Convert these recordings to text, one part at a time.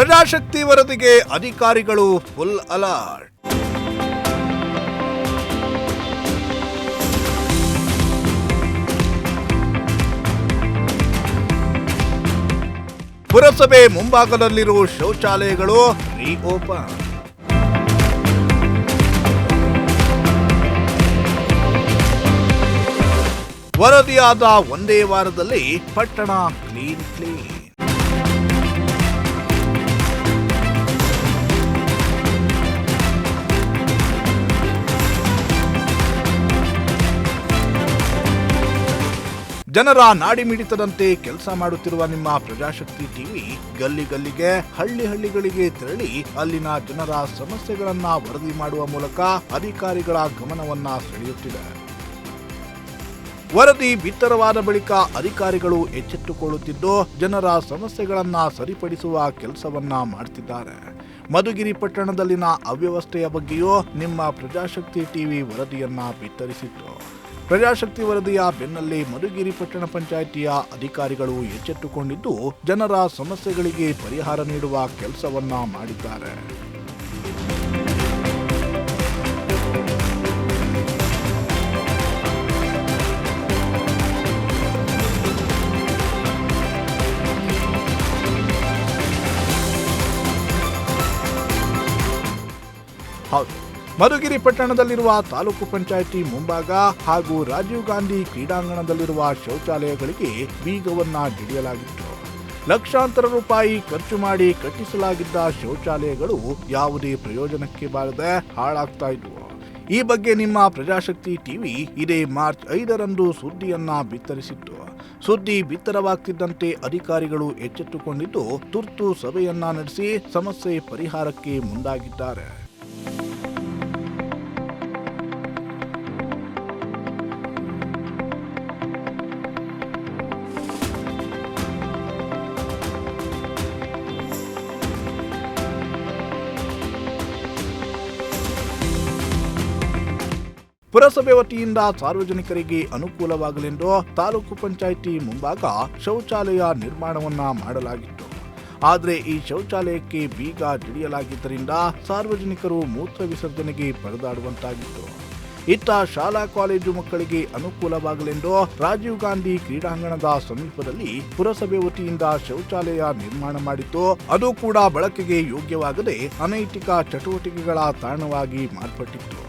ಪ್ರಜಾಶಕ್ತಿ ವರದಿಗೆ ಅಧಿಕಾರಿಗಳು full alert. ಪುರಸಭೆ ಮುಂಭಾಗದಲ್ಲಿರುವ ಶೌಚಾಲಯಗಳು ರೀಓಪನ್. ವರದಿಯಾದ ಒಂದೇ ವಾರದಲ್ಲಿ ಪಟ್ಟಣ ಕ್ಲೀನ್. ಜನರ ನಾಡಿ ಮಿಡಿತದಂತೆ ಕೆಲಸ ಮಾಡುತ್ತಿರುವ ನಿಮ್ಮ ಪ್ರಜಾಶಕ್ತಿ ಟಿವಿ ಗಲ್ಲಿ ಗಲ್ಲಿಗೆ ಹಳ್ಳಿಗಳಿಗೆ ತೆರಳಿ ಅಲ್ಲಿನ ಜನರ ಸಮಸ್ಯೆಗಳನ್ನ ವರದಿ ಮಾಡುವ ಮೂಲಕ ಅಧಿಕಾರಿಗಳ ಗಮನವನ್ನ ಸೆಳೆಯುತ್ತಿದೆ. ವರದಿ ಬಿತ್ತರವಾದ ಬಳಿಕ ಅಧಿಕಾರಿಗಳು ಎಚ್ಚೆತ್ತುಕೊಳ್ಳುತ್ತಿದ್ದು ಜನರ ಸಮಸ್ಯೆಗಳನ್ನ ಸರಿಪಡಿಸುವ ಕೆಲಸವನ್ನ ಮಾಡುತ್ತಿದ್ದಾರೆ. ಮಧುಗಿರಿ ಪಟ್ಟಣದಲ್ಲಿನ ಅವ್ಯವಸ್ಥೆಯ ಬಗ್ಗೆಯೂ ನಿಮ್ಮ ಪ್ರಜಾಶಕ್ತಿ ಟಿವಿ ವರದಿಯನ್ನ ಬಿತ್ತರಿಸಿತ್ತು. ಪ್ರಜಾಶಕ್ತಿ ವರದಿಯ ಬೆನ್ನಲ್ಲೇ ಮಧುಗಿರಿ ಪಟ್ಟಣ ಪಂಚಾಯಿತಿಯ ಅಧಿಕಾರಿಗಳು ಎಚ್ಚೆತ್ತುಕೊಂಡಿದ್ದು ಜನರ ಸಮಸ್ಯೆಗಳಿಗೆ ಪರಿಹಾರ ನೀಡುವ ಕೆಲಸವನ್ನ ಮಾಡಿದ್ದಾರೆ. ಹೌದು, ಮಧುಗಿರಿ ಪಟ್ಟಣದಲ್ಲಿರುವ ತಾಲೂಕು ಪಂಚಾಯಿತಿ ಮುಂಭಾಗ ಹಾಗೂ ರಾಜೀವ್ ಗಾಂಧಿ ಕ್ರೀಡಾಂಗಣದಲ್ಲಿರುವ ಶೌಚಾಲಯಗಳಿಗೆ ಬೀಗವನ್ನ ಜಡಿಯಲಾಗಿತ್ತು. ಲಕ್ಷಾಂತರ ರೂಪಾಯಿ ಖರ್ಚು ಮಾಡಿ ಕಟ್ಟಿಸಲಾಗಿದ್ದ ಶೌಚಾಲಯಗಳು ಯಾವುದೇ ಪ್ರಯೋಜನಕ್ಕೆ ಬಾರದೆ ಹಾಳಾಗ್ತಾ ಇದ್ವು. ಈ ಬಗ್ಗೆ ನಿಮ್ಮ ಪ್ರಜಾಶಕ್ತಿ ಟಿವಿ ಇದೇ ಮಾರ್ಚ್ 5ರಂದು ಸುದ್ದಿಯನ್ನ ಬಿತ್ತರಿಸಿತ್ತು. ಸುದ್ದಿ ಬಿತ್ತರವಾಗ್ತಿದ್ದಂತೆ ಅಧಿಕಾರಿಗಳು ಎಚ್ಚೆತ್ತುಕೊಂಡಿದ್ದು ತುರ್ತು ಸಭೆಯನ್ನ ನಡೆಸಿ ಸಮಸ್ಯೆ ಪರಿಹಾರಕ್ಕೆ ಮುಂದಾಗಿದ್ದಾರೆ. ಪುರಸಭೆ ವತಿಯಿಂದ ಸಾರ್ವಜನಿಕರಿಗೆ ಅನುಕೂಲವಾಗಲೆಂದು ತಾಲೂಕು ಪಂಚಾಯಿತಿ ಮುಂಭಾಗ ಶೌಚಾಲಯ ನಿರ್ಮಾಣವನ್ನ ಮಾಡಲಾಗಿತ್ತು. ಆದರೆ ಈ ಶೌಚಾಲಯಕ್ಕೆ ಬೀಗ ಜಡಿಯಲಾಗಿದ್ದರಿಂದ ಸಾರ್ವಜನಿಕರು ಮೂತ್ರ ವಿಸರ್ಜನೆಗೆ ಪರದಾಡುವಂತಾಗಿತ್ತು. ಇತ್ತ ಶಾಲಾ ಕಾಲೇಜು ಮಕ್ಕಳಿಗೆ ಅನುಕೂಲವಾಗಲೆಂದು ರಾಜೀವ್ ಗಾಂಧಿ ಕ್ರೀಡಾಂಗಣದ ಸಮೀಪದಲ್ಲಿ ಪುರಸಭೆ ವತಿಯಿಂದ ಶೌಚಾಲಯ ನಿರ್ಮಾಣ ಮಾಡಿದ್ದು ಅದು ಕೂಡ ಬಳಕೆಗೆ ಯೋಗ್ಯವಾಗದೆ ಅನೈತಿಕ ಚಟುವಟಿಕೆಗಳ ತಾಣವಾಗಿ ಮಾರ್ಪಟ್ಟಿತ್ತು.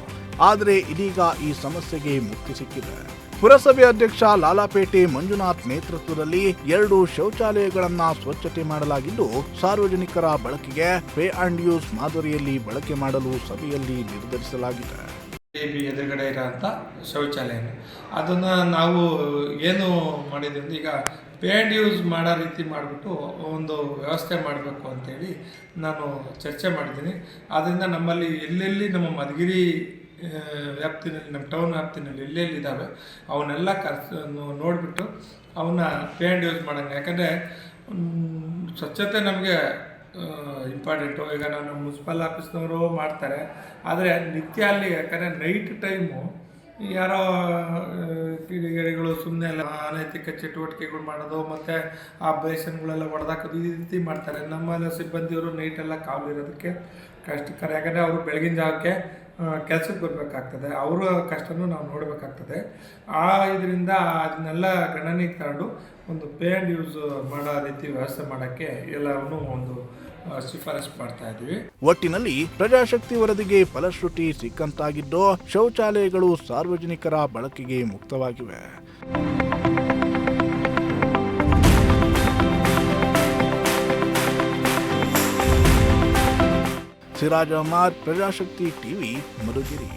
ಆದರೆ ಇದೀಗ ಈ ಸಮಸ್ಯೆಗೆ ಮುಕ್ತಿ ಸಿಕ್ಕಿದೆ. ಪುರಸಭೆ ಅಧ್ಯಕ್ಷ ಲಾಲಾಪೇಟೆ ಮಂಜುನಾಥ್ ನೇತೃತ್ವದಲ್ಲಿ 2 ಶೌಚಾಲಯಗಳನ್ನ ಸ್ವಚ್ಛತೆ ಮಾಡಲಾಗಿದ್ದು ಸಾರ್ವಜನಿಕರ ಬಳಕೆಗೆ ಪೇ ಅಂಡ್ ಯೂಸ್ ಮಾದರಿಯಲ್ಲಿ ಬಳಕೆ ಮಾಡಲು ಸಭೆಯಲ್ಲಿ ನಿರ್ಧರಿಸಲಾಗಿದೆ. ಎದುರುಗಡೆ ಇರೋಂಥ ಶೌಚಾಲಯ ಅದನ್ನು ನಾವು ಏನು ಮಾಡಿದ್ವಿ ಅಂದ್ರೆ ಈಗ ಪೇ ಆ್ಯಂಡ್ ಯೂಸ್ ಮಾಡೋ ರೀತಿ ಮಾಡಿಬಿಟ್ಟು ಒಂದು ವ್ಯವಸ್ಥೆ ಮಾಡಬೇಕು ಅಂತೇಳಿ ನಾನು ಚರ್ಚೆ ಮಾಡಿದ್ದೀನಿ. ಆದ್ದರಿಂದ ನಮ್ಮಲ್ಲಿ ಎಲ್ಲೆಲ್ಲಿ ನಮ್ಮ ಮಧುಗಿರಿ ವ್ಯಾಪ್ತಿನಲ್ಲಿ ನಮ್ಮ ಟೌನ್ ವ್ಯಾಪ್ತಿನಲ್ಲಿ ಎಲ್ಲೆಲ್ಲಿ ಇದ್ದಾವೆ ಅವನ್ನೆಲ್ಲ ನೋಡಿಬಿಟ್ಟು ಅವನ್ನ ಪೇ ಆ್ಯಂಡ್ ಯೂಸ್ ಮಾಡೋಂಗೆ. ಯಾಕಂದರೆ ಸ್ವಚ್ಛತೆ ನಮಗೆ ಇಂಪಾರ್ಟೆಂಟು. ಈಗ ನಾನು ಮುನ್ಸಿಪಲ್ ಆಫೀಸ್ನವರು ಮಾಡ್ತಾರೆ, ಆದರೆ ನಿತ್ಯ ಅಲ್ಲಿ ಯಾಕಂದರೆ ನೈಟ್ ಟೈಮು ಯಾರೋ ಕಿಡಿಗೇಡಿಗಳು ಸುಮ್ಮನೆ ಎಲ್ಲ ಅನೈತಿಕ ಚಟುವಟಿಕೆಗಳು ಮಾಡೋದು ಮತ್ತು ಆ ಬೇಸನ್ಗಳೆಲ್ಲ ಹೊಡೆದಾಕೋದು ಈ ರೀತಿ ಮಾಡ್ತಾರೆ. ನಮ್ಮ ಸಿಬ್ಬಂದಿಯವರು ನೈಟೆಲ್ಲ ಕಾವಲಿರೋದಕ್ಕೆ ಕಷ್ಟಕರ. ಯಾಕಂದರೆ ಅವರು ಬೆಳಗಿನ ಜಾವಕ್ಕೆ ಕೆಲಸಕ್ಕೆ ಬರಬೇಕಾಗ್ತದೆ, ಅವರ ಕಷ್ಟನೂ ನಾವು ನೋಡಬೇಕಾಗ್ತದೆ. ಇದರಿಂದ ಅದನ್ನೆಲ್ಲ ಗಣನೆಗೆ ತಗೊಂಡು ಒಂದು ಪೇ ಆ್ಯಂಡ್ ಯೂಸ್ ಮಾಡೋ ರೀತಿ ವ್ಯವಸ್ಥೆ ಮಾಡೋಕ್ಕೆ ಎಲ್ಲವನ್ನೂ ಒಂದು ಶಿಫಾರಸು ಮಾಡ್ತಾ ಇದ್ದೀವಿ. ಒಟ್ಟಿನಲ್ಲಿ ಪ್ರಜಾಶಕ್ತಿ ವರದಿಗೆ ಫಲಶ್ರುತಿ ಸಿಕ್ಕಂತಾಗಿದ್ದು ಶೌಚಾಲಯಗಳು ಸಾರ್ವಜನಿಕರ ಬಳಕೆಗೆ ಮುಕ್ತವಾಗಿವೆ. ಸಿರಾಜ್ ಅಹಮದ್, ಪ್ರಜಾಶಕ್ತಿ ಟಿವಿ, ಮಧುಗಿರಿ.